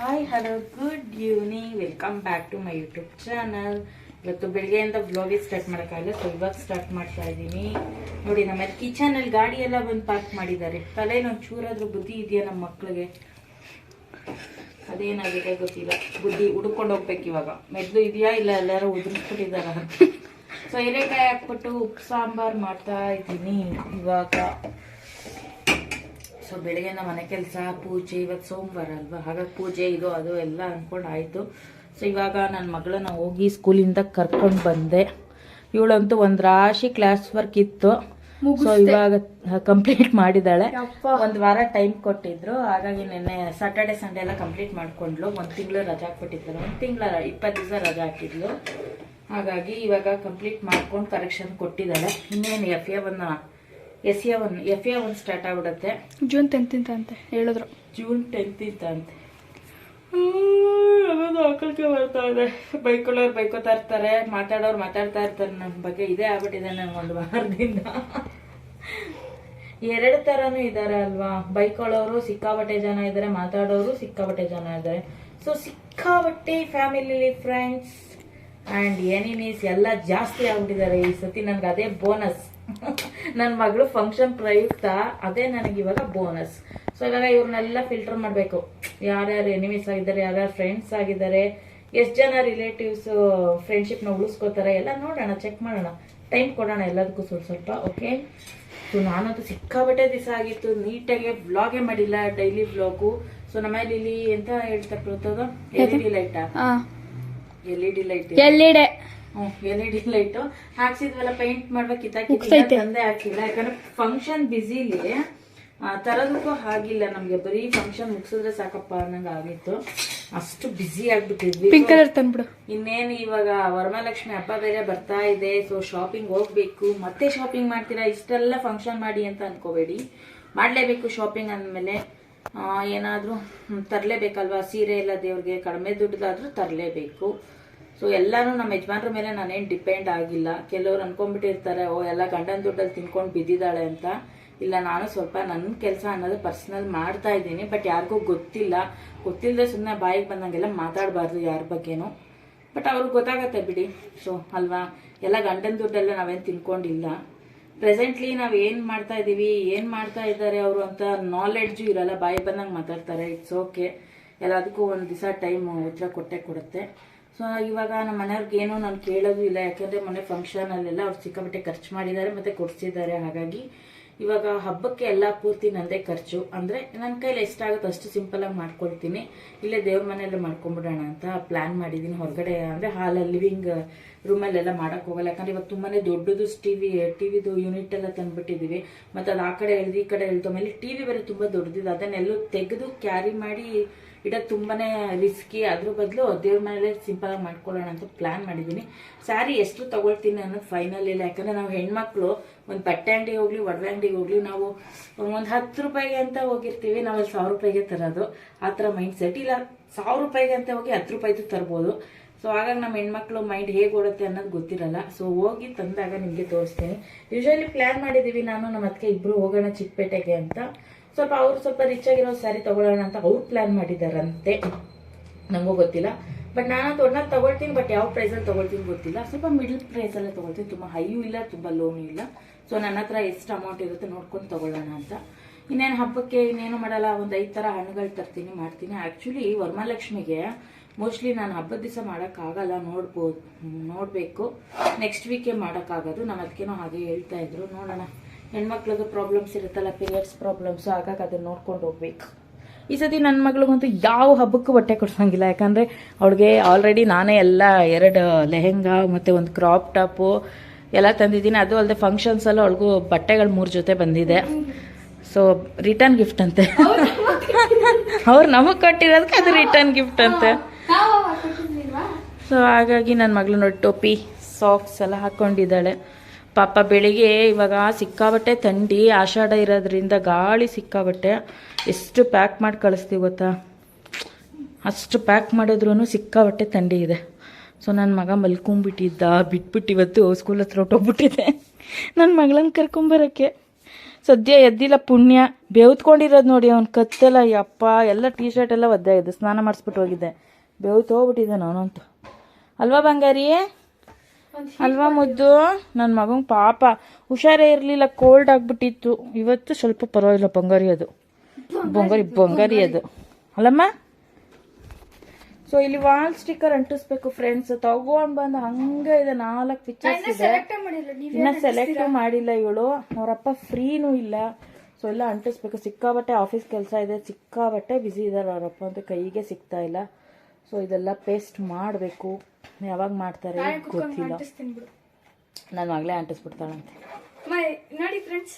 Hi hello good evening, welcome back to my YouTube channel. ಇವತ್ತು ಬೆಳಗ್ಗೆಯಿಂದ vlog start ಮಾಡೋಕ್ಕಾಗಲ್ಲ, so ಇವಾಗ start ಮಾಡ್ತಾ ಇದ್ದೀನಿ. ನೋಡಿ, ನಮ್ಮಲ್ಲಿ ಕಿಚನಲ್ಲಿ ಗಾಡಿ ಎಲ್ಲ ಬಂದು ಪಾರ್ಕ್ ಮಾಡಿದ್ದಾರೆ. ತಲೆಯಲ್ಲಿ ಒಂದು ಚೂರಾದ್ರೂ ಬುದ್ಧಿ ಇದೆಯಾ ನಮ್ಮ ಮಕ್ಕಳಿಗೆ? ಅದೇನಾಗಿದೆ ಗೊತ್ತಿಲ್ಲ, ಬುದ್ಧಿ ಹುಡ್ಕೊಂಡು ಹೋಗ್ಬೇಕು. ಇವಾಗ ಮೆದ್ಲು ಇದೆಯಾ ಇಲ್ಲ ಎಲ್ಲರೂ ಉದುರಿಸ್ಬಿಟ್ಟಿದಾರ. ಸೊ ಹೀರೆಕಾಯಿ ಹಾಕ್ಬಿಟ್ಟು ಉಪ್ಪು ಸಾಂಬಾರು ಮಾಡ್ತಾ ಇದ್ದೀನಿ ಇವಾಗ. ಸೊ ಬೆಳಗ್ಗೆಯಿಂದ ಮನೆ ಕೆಲಸ, ಪೂಜೆ, ಇವತ್ತು ಸೋಮವಾರ ಅಲ್ವಾ, ಹಾಗಾಗಿ ಪೂಜೆ ಇದು ಅದು ಎಲ್ಲ ಅಂದ್ಕೊಂಡು ಆಯಿತು. ಸೊ ಇವಾಗ ನನ್ನ ಮಗಳನ್ನ ಹೋಗಿ ಸ್ಕೂಲಿಂದ ಕರ್ಕೊಂಡು ಬಂದೆ. ಇವಳಂತೂ ಒಂದು ರಾಶಿ ಕ್ಲಾಸ್ ವರ್ಕ್ ಇತ್ತು, ಸೊ ಇವಾಗ ಕಂಪ್ಲೀಟ್ ಮಾಡಿದ್ದಾಳೆ. ಒಂದು ವಾರ ಟೈಮ್ ಕೊಟ್ಟಿದ್ರು, ಹಾಗಾಗಿ ನಿನ್ನೆ ಸ್ಯಾಟರ್ಡೆ ಸಂಡೇ ಎಲ್ಲ ಕಂಪ್ಲೀಟ್ ಮಾಡ್ಕೊಂಡ್ಲು. ಒಂದು ತಿಂಗಳು ರಜಾ ಹಾಕ್ಬಿಟ್ಟಿದ್ರು, 20 ದಿವಸ ರಜಾ ಹಾಕಿದ್ಲು. ಹಾಗಾಗಿ ಇವಾಗ ಕಂಪ್ಲೀಟ್ ಮಾಡ್ಕೊಂಡು ಕರೆಕ್ಷನ್ ಕೊಟ್ಟಿದ್ದಾಳೆ. ಇನ್ನೇನು ಎಫ್ ಎ ಒನ್ ಸ್ಟಾರ್ಟ್ ಆಗ್ಬಿಡುತ್ತೆ. ಜೂನ್ 10th ಅಂತ ಹೇಳಿದ್ರು. ಜೂನ್ 10th ಅಂತೆ. ಆಕಳಿಕೆ ಬರ್ತಾ ಇದೆ. ಬೈಕೊಳ್ಳೋರು ಬೈಕೋತಾ ಇರ್ತಾರೆ, ಮಾತಾಡೋರು ಮಾತಾಡ್ತಾ ಇರ್ತಾರೆ ನನ್ನ ಬಗ್ಗೆ. ಇದೇ ಆಗ್ಬಿಟ್ಟಿದೆ ನನಗೊಂದು ವಾರದಿಂದ. ಎರಡು ಥರನೂ ಇದ್ದಾರೆ ಅಲ್ವಾ, ಬೈಕೊಳ್ಳೋರು ಸಿಕ್ಕಾಬಟ್ಟೆ ಜನ ಇದ್ದಾರೆ, ಮಾತಾಡೋರು ಸಿಕ್ಕಾಬಟ್ಟೆ ಜನ ಇದ್ದಾರೆ. ಸೊ ಸಿಕ್ಕಾಬಟ್ಟೆ ಫ್ಯಾಮಿಲಿ, ಫ್ರೆಂಡ್ಸ್ ಆ್ಯಂಡ್ ಎನಿಮೀಸ್ ಎಲ್ಲ ಜಾಸ್ತಿ ಆಗ್ಬಿಟ್ಟಿದ್ದಾರೆ ಈ ಸತಿ. ನನಗೆ ಅದೇ ಬೋನಸ್. ನನ್ನ ಮಗಳು ಫಂಕ್ಷನ್ ಪ್ರಯುಕ್ತ ಅದೇ ನನಗೆ ಇವಾಗ ಬೋನಸ್. ಸೊ ಇವಾಗ ಇವ್ರನ್ನೆಲ್ಲ ಫಿಲ್ಟರ್ ಮಾಡಬೇಕು. ಯಾರ್ಯಾರು ಎನಿಮೀಸ್ ಆಗಿದ್ದಾರೆ, ಯಾರ್ಯಾರು ಫ್ರೆಂಡ್ಸ್ ಆಗಿದ್ದಾರೆ, ಎಷ್ಟು ಜನ ರಿಲೇಟಿವ್ಸ್ ಫ್ರೆಂಡ್ಶಿಪ್ನ ಉಳಿಸ್ಕೋತಾರೆ ಎಲ್ಲ ನೋಡೋಣ, ಚೆಕ್ ಮಾಡೋಣ, ಟೈಮ್ ಕೊಡೋಣ ಎಲ್ಲದಕ್ಕೂ ಸ್ವಲ್ಪ. ಓಕೆ. ಸೊ ನಾನಂತೂ ಸಿಕ್ಕಾಬಟ್ಟೆ ದಿವಸ ಆಗಿತ್ತು, ನೀಟಾಗಿ ವ್ಲಾಗೇ ಮಾಡಿಲ್ಲ, ಡೈಲಿ ವ್ಲಾಗು. ಸೊ ನಮ್ಮಲ್ಲಿ ಇಲ್ಲಿ ಎಂತ ಹೇಳ್ತಾ ಬರ್ತದ, LED ಲೈಟಾ, LED ಲೈಟ್ ಹಾಕ್ಸಿದ್ವಲ್ಲ, ಪೇಂಟ್ ಮಾಡ್ಬೇಕು, ತಂದೆ ಹಾಕಿಲ್ಲ. ಯಾಕಂದ್ರೆ ಫಂಕ್ಷನ್ ಬಿಸಿಲಿ ತರೋದಕ್ಕೂ ಆಗಿಲ್ಲ ನಮ್ಗೆ. ಬರೀ ಫಂಕ್ಷನ್ ಮುಗಿಸಿದ್ರೆ ಸಾಕಪ್ಪ ಅನ್ನಂಗ ಆಗಿತ್ತು, ಅಷ್ಟು ಬಿಸಿ ಆಗ್ಬಿಟ್ಟಿದ್ವಿ. ಇನ್ನೇನು ಇವಾಗ ವರಮಹಾಲಕ್ಷ್ಮಿ ಹಬ್ಬ ಬೇರೆ ಬರ್ತಾ ಇದೆ. ಸೊ ಶಾಪಿಂಗ್ ಹೋಗ್ಬೇಕು. ಮತ್ತೆ ಶಾಪಿಂಗ್ ಮಾಡ್ತೀರಾ, ಇಷ್ಟೆಲ್ಲ ಫಂಕ್ಷನ್ ಮಾಡಿ ಅಂತ ಅನ್ಕೋಬೇಡಿ, ಮಾಡ್ಲೇಬೇಕು. ಶಾಪಿಂಗ್ ಅಂದ್ಮೇಲೆ ಏನಾದ್ರೂ ತರಲೇಬೇಕಲ್ವಾ. ಸೀರೆ ಎಲ್ಲ ದೇವ್ರಿಗೆ ಕಡಿಮೆ ದುಡ್ಡಾದ್ರೂ ತರಲೇಬೇಕು. ಸೊ ಎಲ್ಲಾನು ನಮ್ಮ ಯಜಮಾನ್ರ ಮೇಲೆ ನಾನೇನು ಡಿಪೆಂಡ್ ಆಗಿಲ್ಲ. ಕೆಲವ್ರು ಅನ್ಕೊಂಡ್ಬಿಟ್ಟಿರ್ತಾರೆ, ಎಲ್ಲ ಗಂಡನ ದುಡ್ಡಲ್ಲಿ ತಿನ್ಕೊಂಡು ಬಿದ್ದಿದ್ದಾಳೆ ಅಂತ. ಇಲ್ಲ, ನಾನು ಸ್ವಲ್ಪ ನನ್ನ ಕೆಲಸ ಅನ್ನೋದು ಪರ್ಸನಲ್ ಮಾಡ್ತಾ ಇದ್ದೀನಿ. ಬಟ್ ಯಾರಿಗೂ ಗೊತ್ತಿಲ್ಲದೆ ಸುಮ್ಮನೆ ಬಾಯಿಗೆ ಬಂದಂಗೆಲ್ಲ ಮಾತಾಡಬಾರ್ದು ಯಾರ ಬಗ್ಗೆನೂ. ಬಟ್ ಅವ್ರಿಗೆ ಗೊತ್ತಾಗತ್ತೆ ಬಿಡಿ. ಸೊ ಅಲ್ವಾ, ಎಲ್ಲ ಗಂಡನ ದುಡ್ಡೆಲ್ಲ ನಾವೇನು ತಿನ್ಕೊಂಡಿಲ್ಲ. ಪ್ರೆಸೆಂಟ್ಲಿ ನಾವು ಏನು ಮಾಡ್ತಾ ಇದ್ದೀವಿ, ಏನು ಮಾಡ್ತಾ ಇದ್ದಾರೆ ಅವರು ಅಂತ ನಾಲೆಡ್ಜು ಇರಲ್ಲ, ಬಾಯಿಗೆ ಬಂದಂಗೆ ಮಾತಾಡ್ತಾರೆ. ಇಟ್ಸ್ ಓಕೆ, ಎಲ್ಲದಕ್ಕೂ ಒಂದು ದಿವಸ ಟೈಮ್ ಉತ್ತರ ಕೊಡುತ್ತೆ. ಸೊ ಇವಾಗ ನಮ್ಮ ಮನೆಯವ್ರಿಗೆ ಏನೋ ನಾನು ಕೇಳೋದು ಇಲ್ಲ, ಯಾಕೆಂದರೆ ಮೊನ್ನೆ ಫಂಕ್ಷನಲ್ಲೆಲ್ಲ ಅವ್ರು ಸಿಕ್ಕಾಬಟ್ಟೆ ಖರ್ಚು ಮಾಡಿದ್ದಾರೆ ಮತ್ತು ಕೊಡಿಸಿದ್ದಾರೆ. ಹಾಗಾಗಿ ಇವಾಗ ಹಬ್ಬಕ್ಕೆ ಎಲ್ಲ ಪೂರ್ತಿ ನನ್ನದೇ ಖರ್ಚು. ಅಂದರೆ ನನ್ನ ಕೈಲಿ ಎಷ್ಟಾಗುತ್ತೋ ಅಷ್ಟು ಸಿಂಪಲಾಗಿ ಮಾಡ್ಕೊಳ್ತೀನಿ. ಇಲ್ಲೇ ದೇವ್ರ ಮನೆಯಲ್ಲೇ ಮಾಡ್ಕೊಂಬಿಡೋಣ ಅಂತ ಪ್ಲ್ಯಾನ್ ಮಾಡಿದ್ದೀನಿ. ಹೊರಗಡೆ ಅಂದರೆ ಹಾಲಲ್ಲಿ ಲಿವಿಂಗ್ ರೂಮಲ್ಲೆಲ್ಲ ಮಾಡೋಕ್ಕೆ ಹೋಗಲ್ಲ, ಯಾಕಂದರೆ ಇವಾಗ ತುಂಬಾ ದೊಡ್ಡದು ಟಿವಿದು ಯೂನಿಟ್ ಎಲ್ಲ ತಂದುಬಿಟ್ಟಿದ್ದೀವಿ. ಮತ್ತು ಅದು ಆ ಕಡೆ ಎಳ್ದು ಈ ಕಡೆ ಎಳ್ದು, ಆಮೇಲೆ ಟಿವಿ ಬೇರೆ ತುಂಬ ದೊಡ್ಡದಿದೆ. ಅದನ್ನೆಲ್ಲೂ ತೆಗೆದು ಕ್ಯಾರಿ ಮಾಡಿ ಇಡೋದು ತುಂಬಾ ರಿಸ್ಕಿ. ಅದ್ರ ಬದಲು ದೇವ್ರ ಮನೇಲೆ ಸಿಂಪಲಾಗಿ ಮಾಡ್ಕೊಳ್ಳೋಣ ಅಂತ ಪ್ಲ್ಯಾನ್ ಮಾಡಿದ್ದೀನಿ. ಸ್ಯಾರಿ ಎಷ್ಟು ತೊಗೊಳ್ತೀನಿ ಅನ್ನೋದು ಫೈನಲ್ ಇಲ್ಲ, ಯಾಕಂದರೆ ನಾವು ಹೆಣ್ಮಕ್ಳು ಒಂದು ಬಟ್ಟೆ ಅಂಗಡಿಗೆ ಹೋಗಲಿ, ಒಡವೆ ಅಂಗಡಿಗೆ ಹೋಗಲಿ, ನಾವು ಒಂದು 10 ರೂಪಾಯಿಗೆ ಅಂತ ಹೋಗಿರ್ತೀವಿ, ನಾವಲ್ಲಿ 1000 ರೂಪಾಯಿಗೆ ತರೋದು. ಆ ಥರ ಮೈಂಡ್ ಸೆಟ್ ಇಲ್ಲ. 1000 ರೂಪಾಯಿಗೆ ಅಂತ ಹೋಗಿ 10 ರೂಪಾಯಿದು ತರ್ಬೋದು. ಸೊ ಹಾಗಾಗಿ ನಮ್ಮ ಹೆಣ್ಮಕ್ಳು ಮೈಂಡ್ ಹೇಗೆ ಓಡುತ್ತೆ ಅನ್ನೋದು ಗೊತ್ತಿರಲ್ಲ. ಸೊ ಹೋಗಿ ತಂದಾಗ ನಿಮಗೆ ತೋರಿಸ್ತೀನಿ. ಯೂಶಲಿ ಪ್ಲ್ಯಾನ್ ಮಾಡಿದ್ದೀವಿ, ನಾನು ನಮ್ಮ ಅದಕ್ಕೆ ಇಬ್ಬರು ಹೋಗೋಣ ಚಿಕ್ಕಪೇಟೆಗೆ ಅಂತ. ಸ್ವಲ್ಪ ರಿಚ್ ಆಗಿರೋ ಸ್ಯಾರಿ ತಗೊಳ್ಳೋಣ ಅಂತ ಅವ್ರು ಪ್ಲ್ಯಾನ್ ಮಾಡಿದಾರಂತೆ, ನನಗೂ ಗೊತ್ತಿಲ್ಲ. ಬಟ್ ನಾನಂತೂ ಒಟ್ನಾಗ ತಗೊಳ್ತೀನಿ, ಬಟ್ ಯಾವ ಪ್ರೈಸಲ್ಲಿ ತಗೊಳ್ತೀನಿ ಗೊತ್ತಿಲ್ಲ. ಸ್ವಲ್ಪ ಮಿಡಲ್ ಪ್ರೈಸಲ್ಲೇ ತಗೊಳ್ತೀನಿ, ತುಂಬ ಹೈಯೂ ಇಲ್ಲ, ತುಂಬ ಲೋನು ಇಲ್ಲ. ಸೊ ನನ್ನ ಹತ್ರ ಎಷ್ಟು ಅಮೌಂಟ್ ಇರುತ್ತೆ ನೋಡ್ಕೊಂಡು ತಗೊಳ್ಳೋಣ ಅಂತ. ಇನ್ನೇನು ಹಬ್ಬಕ್ಕೆ ಇನ್ನೇನು ಮಾಡಲ್ಲ, ಒಂದು 5 ಥರ ಹಣ್ಣುಗಳು ತರ್ತೀನಿ, ಮಾಡ್ತೀನಿ. ಆ್ಯಕ್ಚುಲಿ ವರಮಹಾಲಕ್ಷ್ಮಿಗೆ ಮೋಸ್ಟ್ಲಿ ನಾನು ಹಬ್ಬದ ದಿವಸ ಮಾಡೋಕ್ಕಾಗಲ್ಲ, ನೋಡಬೇಕು. ನೆಕ್ಸ್ಟ್ ವೀಕೇ ಮಾಡೋಕ್ಕಾಗೋದು. ನಮ್ಮ ಅದಕ್ಕೇನೋ ಹಾಗೆ ಹೇಳ್ತಾ ಇದ್ರು, ನೋಡೋಣ. ಹೆಣ್ಮಕ್ಳದ್ದು ಪ್ರಾಬ್ಲಮ್ಸ್ ಇರುತ್ತಲ್ಲ, ಪೀರಿಯಡ್ಸ್ ಪ್ರಾಬ್ಲಮ್ಸು, ಹಾಗಾಗಿ ಅದನ್ನು ನೋಡ್ಕೊಂಡು ಹೋಗ್ಬೇಕು. ಈ ಸತಿ ನನ್ನ ಮಗಳಿಗಂತೂ ಯಾವ ಹಬ್ಬಕ್ಕೂ ಬಟ್ಟೆ ಕೊಡ್ಸೋಂಗಿಲ್ಲ, ಯಾಕಂದರೆ ಅವಳಿಗೆ ಆಲ್ರೆಡಿ ನಾನೇ ಎಲ್ಲ 2 ಲೆಹೆಂಗಾ ಮತ್ತು ಒಂದು ಕ್ರಾಪ್ ಟಾಪು ಎಲ್ಲ ತಂದಿದ್ದೀನಿ. ಅದು ಅಲ್ಲದೆ ಫಂಕ್ಷನ್ಸಲ್ಲೂ ಅವಳಿಗೂ ಬಟ್ಟೆಗಳು 3 ಜೊತೆ ಬಂದಿದೆ. ಸೊ ರಿಟರ್ನ್ ಗಿಫ್ಟ್ ಅಂತೆ, ಅವ್ರು ನಮಗೆ ಕೊಟ್ಟಿರೋದಕ್ಕೆ ಅದು ರಿಟರ್ನ್ ಗಿಫ್ಟ್ ಅಂತೆ. ಸೊ ಹಾಗಾಗಿ ನನ್ನ ಮಗಳು ನೋಡಿ ಟೋಪಿ, ಸಾಕ್ಸ್ ಎಲ್ಲ ಹಾಕ್ಕೊಂಡಿದ್ದಾಳೆ. ಪಾಪ ಬೆಳಿಗ್ಗೆ ಇವಾಗ ಸಿಕ್ಕಾಬಟ್ಟೆ ಥಂಡಿ, ಆಷಾಢ ಇರೋದ್ರಿಂದ ಗಾಳಿ ಸಿಕ್ಕಾಬಟ್ಟೆ. ಎಷ್ಟು ಪ್ಯಾಕ್ ಮಾಡಿ ಕಳಿಸ್ತೀವಿ ಗೊತ್ತಾ, ಅಷ್ಟು ಪ್ಯಾಕ್ ಮಾಡಿದ್ರೂ ಸಿಕ್ಕಾಬಟ್ಟೆ ಥಂಡಿ ಇದೆ. ಸೊ ನನ್ನ ಮಗ ಮಲ್ಕೊಂಬಿಟ್ಟಿದ್ದ, ಬಿಟ್ಬಿಟ್ಟು ಇವತ್ತು ಸ್ಕೂಲ್ ಹತ್ರ ಹೊಟ್ಟೋಗ್ಬಿಟ್ಟಿದೆ ನನ್ನ ಮಗಳನ್ನ ಕರ್ಕೊಂಬರೋಕ್ಕೆ. ಸದ್ಯ ಎದ್ದಿಲ್ಲ ಪುಣ್ಯ ಬೆವ್ತ್ಕೊಂಡಿರೋದು ನೋಡಿ ಅವ್ನು ಕತ್ತೆಲ್ಲ ಯಪ್ಪ ಎಲ್ಲ ಟೀ ಶರ್ಟ್ ಎಲ್ಲ ಒದ್ದೆ ಆಗಿದೆ ಸ್ನಾನ ಮಾಡಿಸ್ಬಿಟ್ಟು ಹೋಗಿದ್ದೆ ಬೆವ್ತು ಹೋಗ್ಬಿಟ್ಟಿದ್ದಾನೆ ಅವನಂತೂ ಅಲ್ವಾ ಬಂಗಾರಿ ಅಲ್ವಾ ಮುದ್ದು ನನ್ನ ಮಗಂಗೆ ಪಾಪ ಹುಷಾರೇ ಇರಲಿಲ್ಲ ಕೋಲ್ಡ್ ಆಗಿಬಿಟ್ಟಿತ್ತು ಇವತ್ತು ಸ್ವಲ್ಪ ಪರವಾಗಿಲ್ಲ ಬಂಗಾರಿ ಅದು ಅಲ್ಲಮ್ಮ ಸೊ ಇಲ್ಲಿ ವಾಲ್ ಸ್ಟಿಕ್ಕರ್ ಅಂಟಿಸ್ಬೇಕು ಫ್ರೆಂಡ್ಸ್ ತಗೊಂಡ್ ಬಂದು ಹಂಗೆ ಇದೆ 4 ಪಿಕ್ಚರ್ಸ್ ಇದೆ ಇನ್ನ ಸೆಲೆಕ್ಟ್ ಮಾಡಿಲ್ಲ ಇವಳು ಅವರಪ್ಪ ಫ್ರೀನೂ ಇಲ್ಲ ಸೊ ಎಲ್ಲ ಅಂಟಿಸ್ಬೇಕು ಸಿಕ್ಕಾಬಟ್ಟೆ ಆಫೀಸ್ ಕೆಲಸ ಇದೆ ಸಿಕ್ಕಾಬಟ್ಟೆ ಬ್ಯುಸಿ ಇದ್ದಾರೆ ಅವರಪ್ಪ ಅಂತ ಕೈಗೆ ಸಿಗ್ತಾ ಇಲ್ಲ ಸೊ ಇದೆಲ್ಲ ಪೇಸ್ಟ್ ಮಾಡಬೇಕು ಯಾವಾಗ ಮಾಡ್ತಾರೆ ಗೊತ್ತಿಲ್ಲ ನನ್ನ ಮಗಳೇ ಅಂಟಿಸ್ಬಿಡ್ತಾಳಂತೆ ನೋಡಿ ಫ್ರೆಂಡ್ಸ್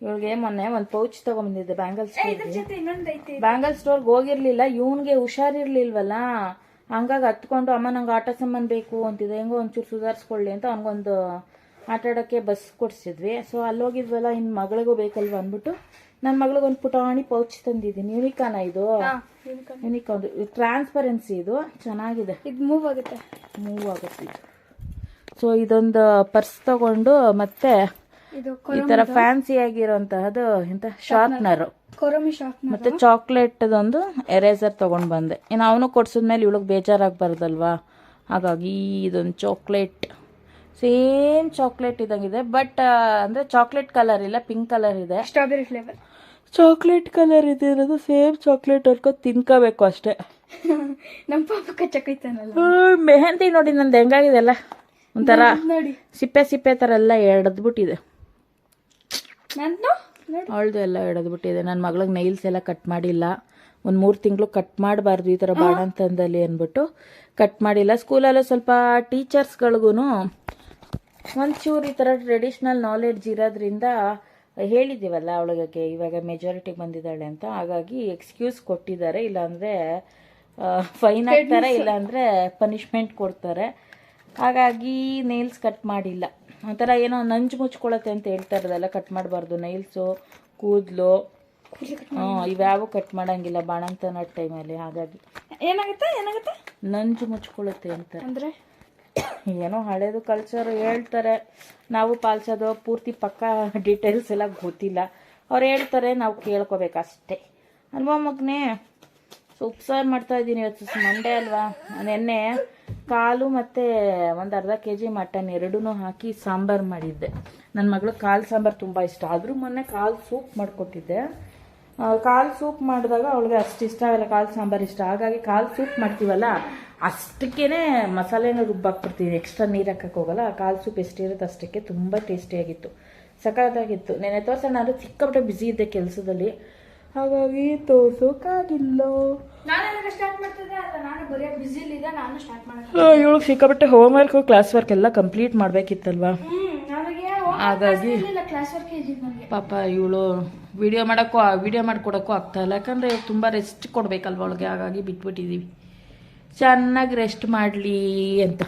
ಇವಳಿಗೆ ಮೊನ್ನೆ ಒಂದು ಪೌಚ್ ತಗೊಂಡ್ಬಂದಿದ್ದೆ ಬ್ಯಾಂಗಲ್ ಸ್ಟೋರ್ಗೆ ಹೋಗಿರ್ಲಿಲ್ಲ ಇವನ್ಗೆ ಹುಷಾರಿರ್ಲಿಲ್ವಲ್ಲ ಹಂಗಾಗಿ ಹತ್ಕೊಂಡು ಅಮ್ಮ ನಂಗೆ ಆಟ ಸಾಮಾನು ಬೇಕು ಅಂತಿದೆ ಹೆಂಗೋ ಒಂಚೂರು ಸುಧಾರಿಸ್ಕೊಳ್ಳಿ ಅಂತ ಅವನಿಗೊಂದು ಆಟ ಆಡೋಕ್ಕೆ ಬಸ್ ಕೊಡ್ಸಿದ್ವಿ ಸೊ ಅಲ್ಲಿ ಹೋಗಿದ್ವಲ್ಲ ಇನ್ನು ಮಗಳಿಗೂ ಬೇಕಲ್ವ ಅಂದ್ಬಿಟ್ಟು ನನ್ನ ಮಗಳಿಗೊಂದು ಪುಟಾಣಿ ಪೌಚ್ ತಂದಿದ್ದೀನಿ ಯುನಿಕಾನ ಇದು ಯುನಿಕಾ ಒಂದು ಟ್ರಾನ್ಸ್ಪರೆನ್ಸಿ ಇದು ಚೆನ್ನಾಗಿದೆ ಇದು ಮೂವ್ ಆಗುತ್ತೆ ಇದು ಸೊ ಇದೊಂದು ಪರ್ಸ್ ತಗೊಂಡು ಮತ್ತೆ ಈ ತರ ಫ್ಯಾನ್ಸಿ ಆಗಿರೋಂತಹದ್ದು ಎಂತ ಶಾರ್ಪ್ನರ್ ಮತ್ತೆ ಚಾಕ್ಲೇಟ್ ಒಂದು ಎರೇಸರ್ ತಗೊಂಡ್ ಬಂದೆ ಇನ್ನು ಅವನು ಕೊಡ್ಸಿದ್ಮೇಲೆ ಇವಳಿಗೆ ಬೇಜಾರಾಗಬಾರ್ದಲ್ವಾ ಹಾಗಾಗಿ ಇದೊಂದು ಚಾಕ್ಲೇಟ್ ಸೇಮ್ ಚಾಕ್ಲೇಟ್ ಇದಂಗಿದೆ ಬಟ್ ಅಂದ್ರೆ ಚಾಕ್ಲೇಟ್ ಕಲರ್ ಇಲ್ಲ ಪಿಂಕ್ ಕಲರ್ ಇದೆ ಸ್ಟ್ರಾಬೆರಿ ಫ್ಲೇವರ್ ಚಾಕ್ಲೇಟ್ ಕಲರ್ ಇದೆ ಇರೋದು ಸೇಮ್ ಚಾಕ್ಲೇಟ್ ಅರ್ಕೊ ತಿನ್ಕೋಬೇಕು ಅಷ್ಟೇ ನಮ್ಮ ಪಾಪ ಕಚ್ಚಕೈತಾನಲ್ಲ ಮೆಹಂದಿ ನೋಡಿ ನಂದು ಹೆಂಗಾಗಿದೆ ಅಲ್ಲ ಒಂಥರ ಸಿಪ್ಪೆ ತರ ಎಲ್ಲ ಎಡದ್ಬಿಟ್ಟಿದೆ ಅವಳದು ಎಲ್ಲ ಎಡದ್ಬಿಟ್ಟಿದೆ ನನ್ನ ಮಗಳಿಗೆ ನೈಲ್ಸ್ ಎಲ್ಲ ಕಟ್ ಮಾಡಿಲ್ಲ ಒಂದು 3 ತಿಂಗಳು ಕಟ್ ಮಾಡಬಾರ್ದು ಈ ಥರ ಬಾಣಂತನದಲ್ಲಿ ಅಂದ್ಬಿಟ್ಟು ಕಟ್ ಮಾಡಿಲ್ಲ ಸ್ಕೂಲಲ್ಲೂ ಸ್ವಲ್ಪ ಟೀಚರ್ಸ್ಗಳಿಗೂ ಒಂಚೂರು ಈ ಥರ ಟ್ರೆಡಿಷ್ನಲ್ ನಾಲೆಡ್ಜ್ ಇರೋದ್ರಿಂದ ಹೇಳಿದ್ದೀವಲ್ಲ ಅವಳಿಗೆ ಇವಾಗ ಮೆಜಾರಿಟಿಗೆ ಬಂದಿದ್ದಾಳೆ ಅಂತ ಹಾಗಾಗಿ ಎಕ್ಸ್ಕ್ಯೂಸ್ ಕೊಟ್ಟಿದ್ದಾರೆ ಇಲ್ಲಾಂದರೆ ಫೈನ್ ಹಾಕ್ತಾರೆ ಇಲ್ಲಾಂದರೆ ಪನಿಷ್ಮೆಂಟ್ ಕೊಡ್ತಾರೆ ಹಾಗಾಗಿ ನೈಲ್ಸ್ ಕಟ್ ಮಾಡಿಲ್ಲ ಒಂಥರ ಏನೋ ನಂಜು ಮುಚ್ಕೊಳತ್ತೆ ಅಂತ ಹೇಳ್ತಾ ಇರೋದಲ್ಲ ಕಟ್ ಮಾಡಬಾರ್ದು ನೈಲ್ಸು ಕೂದಲು ಇವ್ಯಾವು ಕಟ್ ಮಾಡೋಂಗಿಲ್ಲ ಬಾಣಂತನ ಟೈಮಲ್ಲಿ ಹಾಗಾಗಿ ಏನಾಗುತ್ತೆ ನಂಜು ಮುಚ್ಕೊಳ್ಳುತ್ತೆ ಅಂತ ಅಂದರೆ ಏನೋ ಹಳೇದು ಕಲ್ಚರ್ ಹೇಳ್ತಾರೆ ನಾವು ಪಾಲಿಸೋದು ಪೂರ್ತಿ ಪಕ್ಕ ಡೀಟೇಲ್ಸ್ ಎಲ್ಲ ಗೊತ್ತಿಲ್ಲ ಅವ್ರು ಹೇಳ್ತಾರೆ ನಾವು ಕೇಳ್ಕೊಬೇಕಷ್ಟೇ ಅಲ್ವಾ ಮಗನೇ ಸೊ ಉಪ್ಸಾರು ಮಾಡ್ತಾ ಇದ್ದೀನಿ ಇವತ್ತು ಮಂಡೇ ಅಲ್ವಾ ನೆನ್ನೆ ಕಾಲು ಮತ್ತು ಒಂದು ಅರ್ಧ kg ಮಟನ್ ಎರಡೂ ಹಾಕಿ ಸಾಂಬಾರು ಮಾಡಿದ್ದೆ ನನ್ನ ಮಗಳು ಕಾಲು ಸಾಂಬಾರು ತುಂಬ ಇಷ್ಟ ಆದರೂ ಮೊನ್ನೆ ಕಾಲು ಸೂಪ್ ಮಾಡಿಕೊಟ್ಟಿದ್ದೆ ಕಾಲು ಸೂಪ್ ಮಾಡಿದಾಗ ಅವಳಿಗೆ ಅಷ್ಟು ಇಷ್ಟ ಆಗಲ್ಲ ಕಾಲು ಸಾಂಬಾರು ಇಷ್ಟ ಹಾಗಾಗಿ ಕಾಲು ಸೂಪ್ ಮಾಡ್ತೀವಲ್ಲ ಅಷ್ಟಕ್ಕೇ ಮಸಾಲೆನ ರುಬ್ಬಾಕ್ಬಿಡ್ತೀನಿ ಎಕ್ಸ್ಟ್ರಾ ನೀರು ಹಾಕಕ್ಕೆ ಹೋಗಲ್ಲ ಕಾಲು ಸೂಪ್ ಎಷ್ಟಿರುತ್ತೆ ಅಷ್ಟಕ್ಕೆ ತುಂಬ ಟೇಸ್ಟಿಯಾಗಿತ್ತು ಸಖತ್ತಾಗಿತ್ತು ನೆನೆ ತೋರ್ಸೋಣ ಅಂದರೆ ಸಿಕ್ಕಾಪಟ್ಟೆ ಬ್ಯುಸಿ ಇದ್ದೆ ಕೆಲಸದಲ್ಲಿ ಹಾಗಾಗಿ ತೋರ್ಸೋಕ್ಕಾಗಿಲ್ಲ ಇವಳು ಸಿಕ್ಕಾಪಟ್ಟೆ ಹೋಮ್ ವರ್ಕ್ ಕ್ಲಾಸ್ ವರ್ಕ್ ಎಲ್ಲ ಕಂಪ್ಲೀಟ್ ಮಾಡಬೇಕಿತ್ತಲ್ವಾ ಹಾಗಾಗಿ ಪಾಪ ಇವಳು ವಿಡಿಯೋ ಮಾಡಿಕೊಡೋಕ್ಕೂ ಆಗ್ತಾಯಿಲ್ಲ ಯಾಕಂದರೆ ತುಂಬ ರೆಸ್ಟ್ ಕೊಡಬೇಕಲ್ವ ಅವಳಿಗೆ ಹಾಗಾಗಿ ಬಿಟ್ಬಿಟ್ಟಿದ್ದೀವಿ ಚೆನ್ನಾಗಿ ರೆಸ್ಟ್ ಮಾಡಲಿ ಅಂತ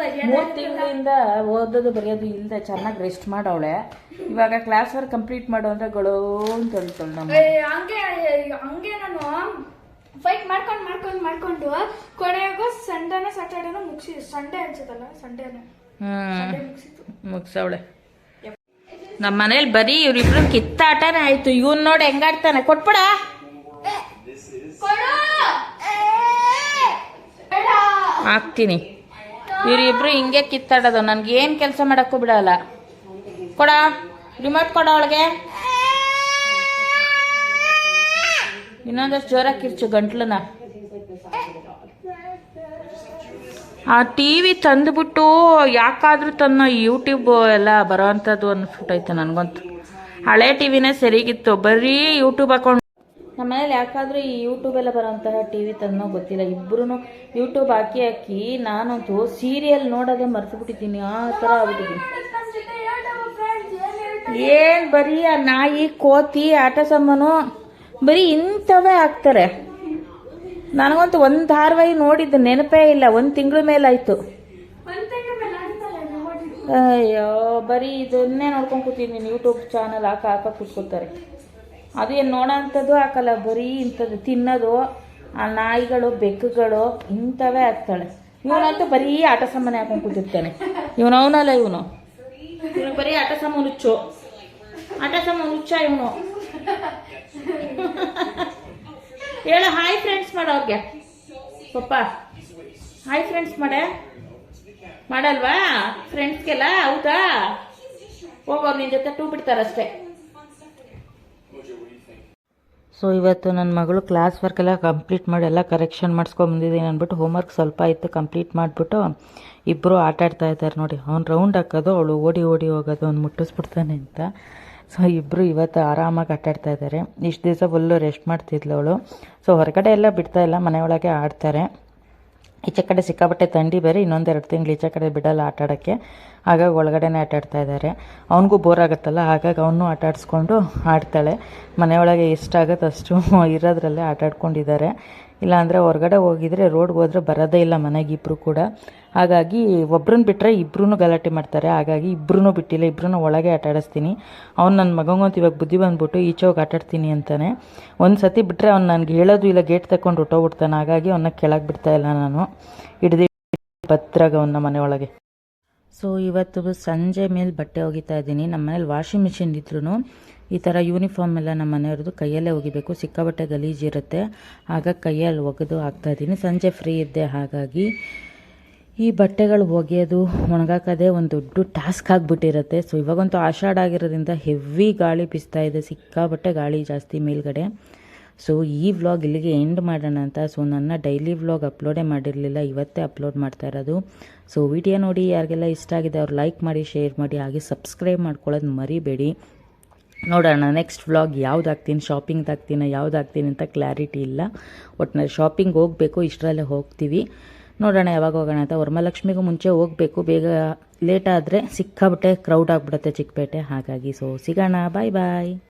3 ತಿಂಗಳಿಂದ ಓದೋದು ಬರೆಯೋದು ಇಲ್ಲದೆ ಚೆನ್ನಾಗಿ ರೆಸ್ಟ್ ಮಾಡವಳೆ ಇವಾಗ ಕ್ಲಾಸ್ ವರ್ಕ್ ಕಂಪ್ಲೀಟ್ ಮಾಡು ಅಂದ್ರೆ ಗಳು ಅಂತ ಹೇಳ್ತಾಳೆ ನಮ್ಮ ಹಂಗೆ ನಾನು ಫೈಟ್ ಮಾಡ್ಕೊಂಡು ಕೊನೆಯಾಗ ಸಂಡೇನ ಸ್ಯಾಟರ್ಡೇನ ಮುಗಿಸಿ ಸಂಡೇ ಅನ್ಸುತ್ತಲ್ಲ ಸಂಡೇನೆ ಮುಗಿಸವಳೆ ನಮ್ಮ ಮನೇಲಿ ಬರೀ ಇವ್ರಿಬ್ರು ಕಿತ್ತಾಟನೇ ಆಯ್ತು ಇವನ್ ನೋಡಿ ಹೆಂಗಾಡ್ತಾನೆ ಕೊಟ್ಬಿಡ ಹಾಕ್ತೀನಿ ಇವರಿಬ್ರು ಹಿಂಗೆ ಕಿತ್ತಾಡೋದು ನನ್ಗೇನು ಕೆಲಸ ಮಾಡಕ್ಕೂ ಬಿಡಲ್ಲ ಕೊಡ ರಿಮೋಟ್ ಕೊಡ ಅವಳಿಗೆ ಇನ್ನೊಂದಷ್ಟು ಜೋರಾಗಿ ಕಿರ್ಚು ಗಂಟ್ಲನ್ನ ಆ ಟಿವಿ ತಂದುಬಿಟ್ಟು ಯಾಕಾದ್ರೂ ತನ್ನ ಯೂಟ್ಯೂಬ್ ಎಲ್ಲ ಬರೋ ಅಂಥದ್ದು ಅನ್ಸ್ಬಿಟ್ಟೈತೆ ನನಗಂತೂ ಹಳೆ ಟಿವಿನೇ ಸರಿಗಿತ್ತು ಬರೀ ಯೂಟ್ಯೂಬ್ ಹಾಕೊಂಡು ನಮ್ಮ ಮನೇಲಿ ಯಾಕಾದ್ರೂ ಈ ಯೂಟ್ಯೂಬ್ ಎಲ್ಲ ಬರೋಂತಹ ಟಿವಿ ತನ್ನೋ ಗೊತ್ತಿಲ್ಲ ಇಬ್ಬರು ಯೂಟ್ಯೂಬ್ ಹಾಕಿ ನಾನಂತೂ ಸೀರಿಯಲ್ ನೋಡೋದೇ ಮರ್ತು ಆ ಥರ ಆಗ್ಬಿಟ್ಟಿದ್ದೀನಿ ಏನು ಬರೀ ಆ ನಾಯಿ ಕೋತಿ ಆಟ ಸಾಮಾನು ಬರೀ ಇಂಥವೇ ಹಾಕ್ತಾರೆ ನನಗಂತೂ ಒಂದು ಧಾರಾವಾಹಿ ನೋಡಿದ್ದು ನೆನಪೇ ಇಲ್ಲ 1 ತಿಂಗಳ ಮೇಲಾಯಿತು ಅಯ್ಯೋ ಬರೀ ಇದನ್ನೇ ನೋಡ್ಕೊಂಡು ಕೂತಿದ್ದೀನಿ ಯೂಟ್ಯೂಬ್ ಚಾನಲ್ ಹಾಕ ಕೂತ್ಕೊತಾರೆ ಅದು ಏನು ನೋಡೋಂಥದ್ದು ಹಾಕಲ್ಲ ಬರೀ ಇಂಥದ್ದು ತಿನ್ನೋದು ಆ ನಾಯಿಗಳು ಬೆಕ್ಕುಗಳು ಇಂಥವೇ ಹಾಕ್ತಾಳೆ ಇವನಂತೂ ಬರೀ ಆಟ ಸಾಮಾನು ಹಾಕೊಂಡು ಕೂತಿರ್ತಾನೆ ಇವನವನಲ್ಲ ಇವನು ಬರೀ ಆಟ ಸಾಮಾನು ಹುಚ್ಚು ಆಟ ಸಮ ಹುಚ್ಚ ಇವನು. ಹೇಳ ಹಾಯ್ ಫ್ರೆಂಡ್ಸ್ ಮಾಡ ಅವ್ರಿಗೆ ಪಪ್ಪ. ಹಾಯ್ ಫ್ರೆಂಡ್ಸ್ ಮಾಡಲ್ವಾ ಫ್ರೆಂಡ್ಸ್ಗೆಲ್ಲ? ಹೌದಾ, ಹೋಗೋರು ನಿನ್ನ ಜೊತೆ ಟೂ ಬಿಡ್ತಾರಷ್ಟೇ. ಸೊ ಇವತ್ತು ನನ್ನ ಮಗಳು ಕ್ಲಾಸ್ ವರ್ಕ್ ಎಲ್ಲ ಕಂಪ್ಲೀಟ್ ಮಾಡಿ ಎಲ್ಲ ಕರೆಕ್ಷನ್ ಮಾಡಿಸ್ಕೊಂಬಂದಿದ್ದೀನಿ ಅಂದ್ಬಿಟ್ಟು ಹೋಮ್ವರ್ಕ್ ಸ್ವಲ್ಪ ಇತ್ತು ಕಂಪ್ಲೀಟ್ ಮಾಡಿಬಿಟ್ಟು ಇಬ್ಬರು ಆಟಾಡ್ತಾ ಇದ್ದಾರೆ ನೋಡಿ. ಅವ್ನು ರೌಂಡ್ ಹಾಕೋದು, ಅವಳು ಓಡಿ ಹೋಗೋದು, ಅವ್ನು ಮುಟ್ಟಿಸ್ಬಿಡ್ತಾನೆ ಅಂತ. ಸೊ ಇಬ್ಬರು ಇವತ್ತು ಆರಾಮಾಗಿ ಆಟಾಡ್ತಾ ಇದ್ದಾರೆ. ಇಷ್ಟು ದಿವಸ ಫುಲ್ಲು ರೆಸ್ಟ್ ಮಾಡ್ತಿದ್ಲು ಅವಳು. ಸೊ ಹೊರಗಡೆ ಎಲ್ಲ ಬಿಡ್ತಾ ಇಲ್ಲ, ಮನೆಯೊಳಗೆ ಆಡ್ತಾರೆ. ಈಚೆ ಕಡೆ ಸಿಕ್ಕಾಬಟ್ಟೆ ಥಂಡಿ ಬೇರೆ, ಇನ್ನೊಂದೆರಡು ತಿಂಗಳು ಈಚೆ ಕಡೆ ಬಿಡಲ್ಲ ಆಟಾಡೋಕ್ಕೆ. ಹಾಗಾಗಿ ಒಳಗಡೆನೇ ಆಟಾಡ್ತಾ ಇದ್ದಾರೆ. ಅವನಿಗೂ ಬೋರ್ ಆಗುತ್ತಲ್ಲ, ಹಾಗಾಗಿ ಅವನು ಆಟಾಡಿಸ್ಕೊಂಡು ಆಡ್ತಾಳೆ. ಮನೆಯೊಳಗೆ ಎಷ್ಟಾಗುತ್ತೆ ಅಷ್ಟು ಇರೋದ್ರಲ್ಲೇ ಆಟಾಡ್ಕೊಂಡಿದ್ದಾರೆ. ಇಲ್ಲಾಂದರೆ ಹೊರಗಡೆ ಹೋಗಿದರೆ ರೋಡ್ಗೆ ಹೋದರೆ ಬರೋದೇ ಇಲ್ಲ ಮನೆಗೆ ಇಬ್ಬರು ಕೂಡ. ಹಾಗಾಗಿ ಒಬ್ರನ್ನ ಬಿಟ್ಟರೆ ಇಬ್ಬರೂ ಗಲಾಟೆ ಮಾಡ್ತಾರೆ. ಹಾಗಾಗಿ ಇಬ್ಬರೂ ಬಿಟ್ಟಿಲ್ಲ, ಇಬ್ಬರೂ ಒಳಗೆ ಆಟಾಡಿಸ್ತೀನಿ. ಅವ್ನು ನನ್ನ ಮಗಂಗಂತೂ ಇವಾಗ ಬುದ್ಧಿ ಬಂದುಬಿಟ್ಟು ಈಚೆ ಹೋಗಿ ಆಟಾಡ್ತೀನಿ ಅಂತಾನೆ. ಒಂದು ಸತಿ ಬಿಟ್ಟರೆ ಅವ್ನು ನನಗೆ ಹೇಳೋದು ಇಲ್ಲ, ಗೇಟ್ ತಗೊಂಡು ಹೊಟ್ಟೋಗ್ಬಿಡ್ತಾನೆ. ಹಾಗಾಗಿ ಅವನ್ನ ಕೆಳಗೆ ಬಿಡ್ತಾ ಇಲ್ಲ, ನಾನು ಹಿಡ್ದು ಭದ್ರಾಗ ಅವನ್ನ ಮನೆಯೊಳಗೆ. ಸೊ ಇವತ್ತು ಸಂಜೆ ಮೇಲೆ ಬಟ್ಟೆ ಒಗಿತಾ ಇದ್ದೀನಿ. ನಮ್ಮ ಮನೇಲಿ ವಾಷಿಂಗ್ ಮಿಷಿನ್ ಇದ್ರೂ ಈ ಥರ ಯೂನಿಫಾರ್ಮ್ ಎಲ್ಲ ನಮ್ಮ ಮನೆಯವ್ರದ್ದು ಕೈಯಲ್ಲೇ ಒಗಿಬೇಕು, ಸಿಕ್ಕಾಬಟ್ಟೆ ಗಲೀಜಿರುತ್ತೆ. ಹಾಗಾಗಿ ಕೈಯಲ್ಲಿ ಒಗೆದು ಹಾಕ್ತಾಯಿದ್ದೀನಿ. ಸಂಜೆ ಫ್ರೀ ಇದ್ದೆ, ಹಾಗಾಗಿ ಈ ಬಟ್ಟೆಗಳು ಒಗೆಯೋದು ಒಣಗಾಕೋದೇ ಒಂದು ದೊಡ್ಡ ಟಾಸ್ಕ್ ಆಗಿಬಿಟ್ಟಿರುತ್ತೆ. ಸೊ ಇವಾಗಂತೂ ಆಷಾಢ ಆಗಿರೋದ್ರಿಂದ ಹೆವಿ ಗಾಳಿ ಬೀಸ್ತಾ ಇದೆ, ಸಿಕ್ಕಾಬಟ್ಟೆ ಗಾಳಿ ಜಾಸ್ತಿ ಮೇಲ್ಗಡೆ. ಸೊ ಈ ವ್ಲಾಗ್ ಇಲ್ಲಿಗೆ ಎಂಡ್ ಮಾಡೋಣ ಅಂತ. ಸೊ ನನ್ನ ಡೈಲಿ ವ್ಲಾಗ್ ಅಪ್ಲೋಡೇ ಮಾಡಿರಲಿಲ್ಲ, ಇವತ್ತೇ ಅಪ್ಲೋಡ್ ಮಾಡ್ತಾ ಇರೋದು. ಸೊ ವಿಡಿಯೋ ನೋಡಿ ಯಾರಿಗೆಲ್ಲ ಇಷ್ಟ ಆಗಿದೆ ಅವ್ರು ಲೈಕ್ ಮಾಡಿ, ಶೇರ್ ಮಾಡಿ, ಹಾಗೆ ಸಬ್ಸ್ಕ್ರೈಬ್ ಮಾಡ್ಕೊಳ್ಳೋದು ಮರಿಬೇಡಿ. ನೋಡೋಣ ನೆಕ್ಸ್ಟ್ ವ್ಲಾಗ್ ಯಾವುದಾಗ್ತೀನಿ, ಶಾಪಿಂಗ್ದಾಗ್ತೀನಿ ಯಾವುದಾಗ್ತೀನಿ ಅಂತ ಕ್ಲಾರಿಟಿ ಇಲ್ಲ. ಒಟ್ಟಿನಲ್ಲಿ ಶಾಪಿಂಗ್ ಹೋಗಬೇಕು, ಇಷ್ಟರಲ್ಲೇ ಹೋಗ್ತೀವಿ. ನೋಡೋಣ ಯಾವಾಗ ಹೋಗೋಣ ಅಂತ. ವರಮಹಾಲಕ್ಷ್ಮಿಗೂ ಮುಂಚೆ ಹೋಗಬೇಕು, ಬೇಗ ಲೇಟ್ ಆದರೆ ಸಿಕ್ಕಾಬಿಟ್ಟೆ ಕ್ರೌಡ್ ಆಗಿಬಿಡುತ್ತೆ ಚಿಕ್ಕಪೇಟೆ. ಹಾಗಾಗಿ ಸೊ ಸಿಗೋಣ, ಬಾಯ್ ಬಾಯ್.